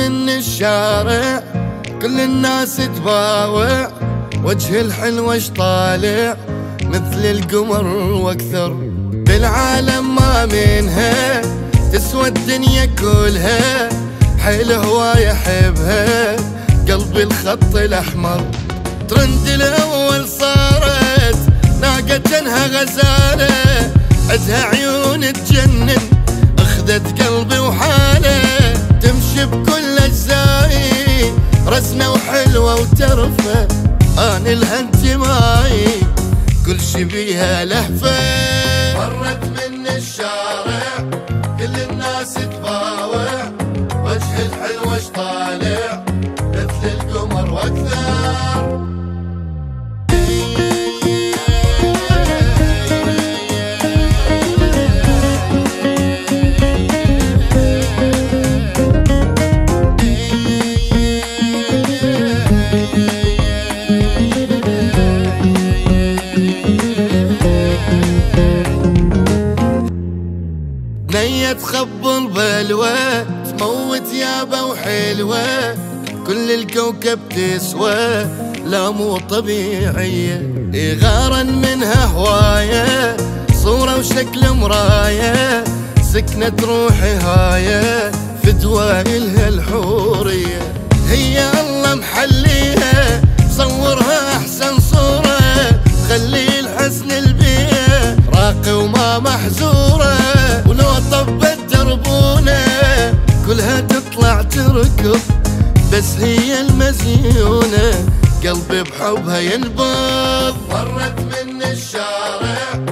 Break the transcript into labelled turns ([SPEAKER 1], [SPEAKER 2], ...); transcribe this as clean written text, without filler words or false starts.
[SPEAKER 1] من الشارع كل الناس تباوع، وجه الحلوة اش طالع مثل القمر واكثر. بالعالم ما منها تسوى الدنيا كلها، حيل هواية احبها قلبي الخط الاحمر. ترند الاول صارت ناقتنها غزالة، عدها عيون تجنن اخذت قلبي وحاله. تمشي بكل اجزائي رسمة وحلوة وترفة، انا لها انتمائي كل شي بيها لهفة. مرت من الشارع كل الناس تباوع، وجه الحلوة اش طالع مثل القمر واكثر. بنية تخبى البلوى تموت يابا وحلوة، كل الكوكب تسوى لا مو طبيعية. غارا منها هواية صورة وشكل مراية، سكنت روحي هاية في دوائلها الحورية. هي الله محليها صورها احسن صورة، خلي الحسن البيئة راقي وما محزورة. ولو طبت دربونة كلها تطلع تركض، بس هي المزيونة قلبي بحبها ينبض. مرت من الشارع